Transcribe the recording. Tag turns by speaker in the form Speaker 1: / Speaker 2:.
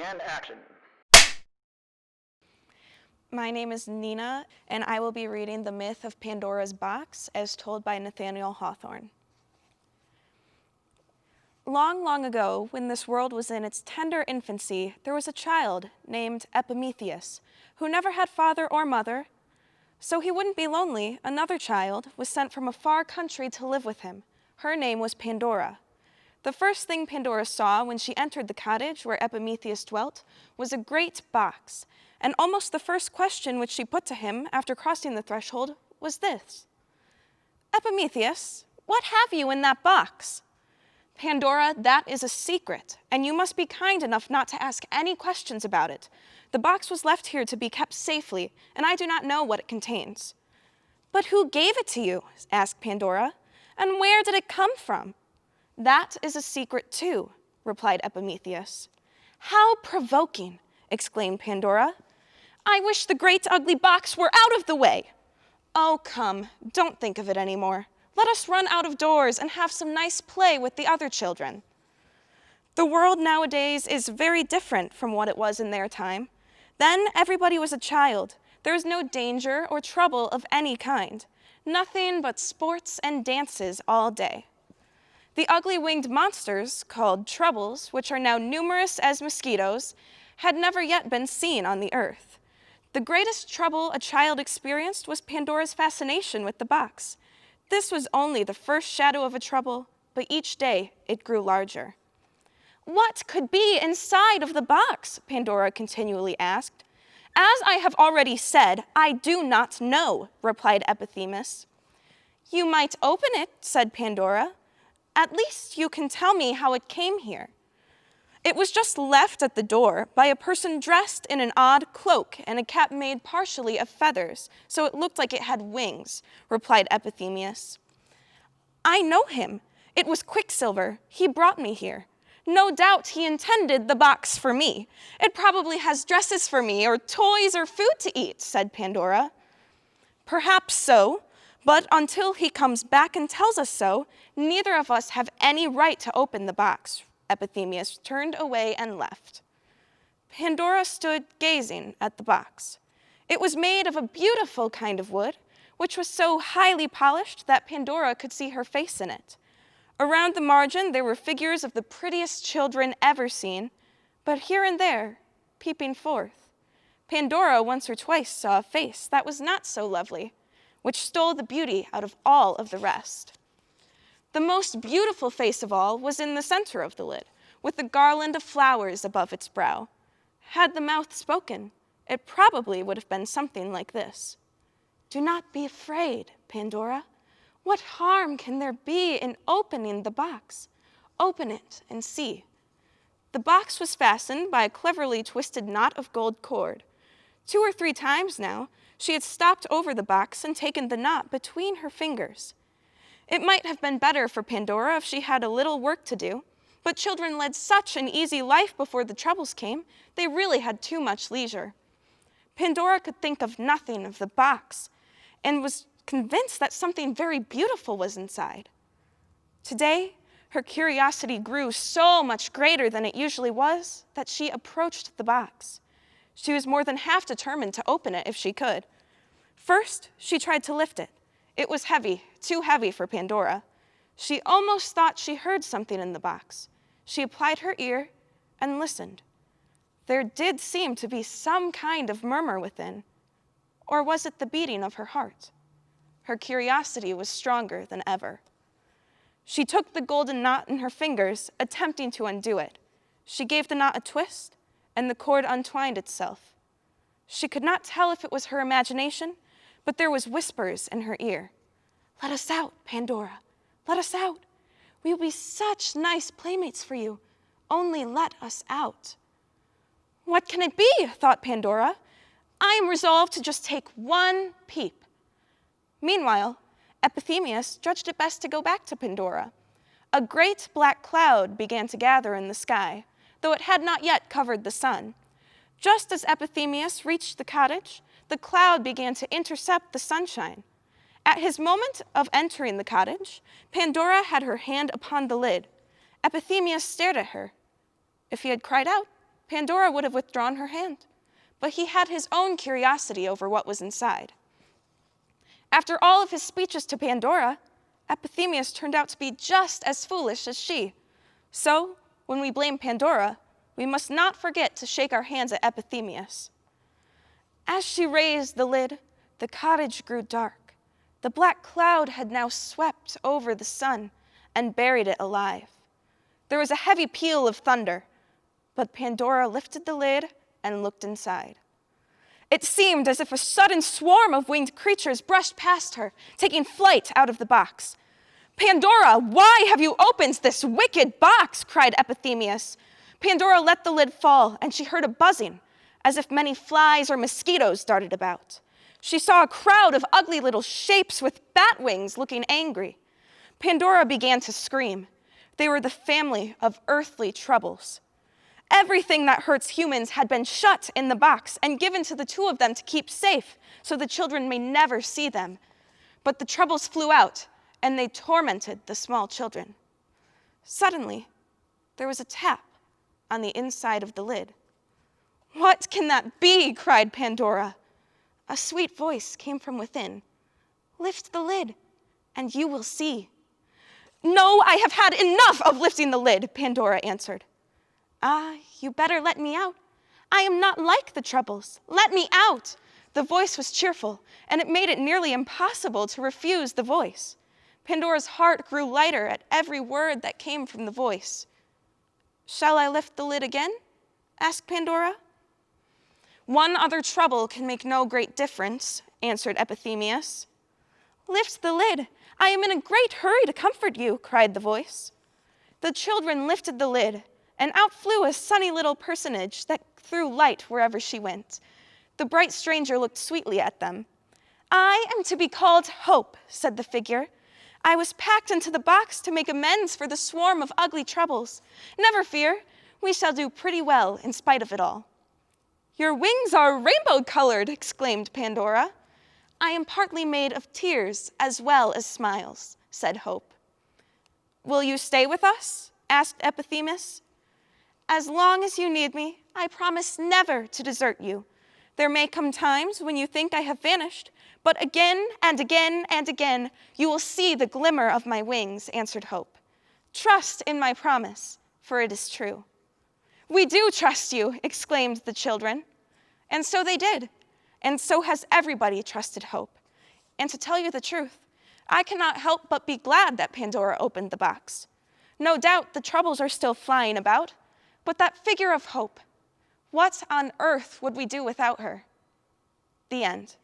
Speaker 1: and action.
Speaker 2: My name is Nina, and I will be reading The Myth of Pandora's Box as told by Nathaniel Hawthorne. Long, long ago, when this world was in its tender infancy, there was a child named Epimetheus, who never had father or mother. So he wouldn't be lonely, another child was sent from a far country to live with him. Her name was Pandora. The first thing Pandora saw when she entered the cottage where Epimetheus dwelt was a great box, and almost the first question which she put to him after crossing the threshold was this: "Epimetheus, what have you in that box?" "Pandora, that is a secret, and you must be kind enough not to ask any questions about it. The box was left here to be kept safely, and I do not know what it contains." "But who gave it to you?" asked Pandora, "and where did it come from?" "That is a secret too," replied Epimetheus. "How provoking!" exclaimed Pandora. "I wish the great ugly box were out of the way." "Oh, come, don't think of it anymore. Let us run out of doors and have some nice play with the other children." The world nowadays is very different from what it was in their time. Then everybody was a child. There was no danger or trouble of any kind. Nothing but sports and dances all day. The ugly winged monsters, called troubles, which are now numerous as mosquitoes, had never yet been seen on the earth. The greatest trouble a child experienced was Pandora's fascination with the box. This was only the first shadow of a trouble, but each day it grew larger. "What could be inside of the box?" Pandora continually asked. "As I have already said, I do not know," replied Epimetheus. "You might open it," said Pandora. "At least you can tell me how it came here." "It was just left at the door by a person dressed in an odd cloak and a cap made partially of feathers, so it looked like it had wings," replied Epimetheus. "I know him. It was Quicksilver. He brought me here. No doubt he intended the box for me. It probably has dresses for me, or toys, or food to eat," said Pandora. "Perhaps so, but until he comes back and tells us so, neither of us have any right to open the box." Epimetheus turned away and left. Pandora stood gazing at the box. It was made of a beautiful kind of wood, which was so highly polished that Pandora could see her face in it. Around the margin there were figures of the prettiest children ever seen, but here and there, peeping forth, Pandora once or twice saw a face that was not so lovely, which stole the beauty out of all of the rest. The most beautiful face of all was in the center of the lid, with a garland of flowers above its brow. Had the mouth spoken, it probably would have been something like this: "Do not be afraid, Pandora. What harm can there be in opening the box? Open it and see." The box was fastened by a cleverly twisted knot of gold cord. 2 or 3 times now, she had stopped over the box and taken the knot between her fingers. It might have been better for Pandora if she had a little work to do, but children led such an easy life before the troubles came, they really had too much leisure. Pandora could think of nothing of the box, and was convinced that something very beautiful was inside. Today, her curiosity grew so much greater than it usually was that she approached the box. She was more than half determined to open it if she could. First, she tried to lift it. It was heavy, too heavy for Pandora. She almost thought she heard something in the box. She applied her ear and listened. There did seem to be some kind of murmur within. Or was it the beating of her heart? Her curiosity was stronger than ever. She took the golden knot in her fingers, attempting to undo it. She gave the knot a twist, and the cord untwined itself. She could not tell if it was her imagination, but there was whispers in her ear. "Let us out, Pandora. Let us out. We will be such nice playmates for you. Only let us out." "What can it be?" thought Pandora. "I am resolved to just take one peep." Meanwhile, Epimetheus judged it best to go back to Pandora. A great black cloud began to gather in the sky, though it had not yet covered the sun. Just as Epimetheus reached the cottage, the cloud began to intercept the sunshine. At his moment of entering the cottage, Pandora had her hand upon the lid. Epimetheus stared at her. If he had cried out, Pandora would have withdrawn her hand, but he had his own curiosity over what was inside. After all of his speeches to Pandora, Epithemius turned out to be just as foolish as she. So, when we blame Pandora, we must not forget to shake our hands at Epithemius. As she raised the lid, the cottage grew dark. The black cloud had now swept over the sun and buried it alive. There was a heavy peal of thunder, but Pandora lifted the lid and looked inside. It seemed as if a sudden swarm of winged creatures brushed past her, taking flight out of the box. "Pandora, why have you opened this wicked box?" cried Epithemius. Pandora let the lid fall, and she heard a buzzing, as if many flies or mosquitoes darted about. She saw a crowd of ugly little shapes with bat wings looking angry. Pandora began to scream. They were the family of earthly troubles. Everything that hurts humans had been shut in the box and given to the two of them to keep safe, so the children may never see them. But the troubles flew out, and they tormented the small children. Suddenly, there was a tap on the inside of the lid. "What can that be?" cried Pandora. A sweet voice came from within. "Lift the lid, and you will see." "No, I have had enough of lifting the lid," Pandora answered. "Ah, you better let me out. I am not like the troubles. Let me out." The voice was cheerful, and it made it nearly impossible to refuse the voice. Pandora's heart grew lighter at every word that came from the voice. "Shall I lift the lid again?" asked Pandora. "One other trouble can make no great difference," answered Epithemius. "Lift the lid. I am in a great hurry to comfort you," cried the voice. The children lifted the lid, and out flew a sunny little personage that threw light wherever she went. The bright stranger looked sweetly at them. "I am to be called Hope," said the figure. "I was packed into the box to make amends for the swarm of ugly troubles. Never fear, we shall do pretty well in spite of it all." "Your wings are rainbow-colored," exclaimed Pandora. "I am partly made of tears as well as smiles," said Hope. "Will you stay with us?" asked Epithemius. "As long as you need me, I promise never to desert you. There may come times when you think I have vanished, but again and again and again you will see the glimmer of my wings," answered Hope. "Trust in my promise, for it is true." "We do trust you," exclaimed the children. And so they did, and so has everybody trusted Hope. And to tell you the truth, I cannot help but be glad that Pandora opened the box. No doubt the troubles are still flying about, but that figure of Hope, what on earth would we do without her? The end.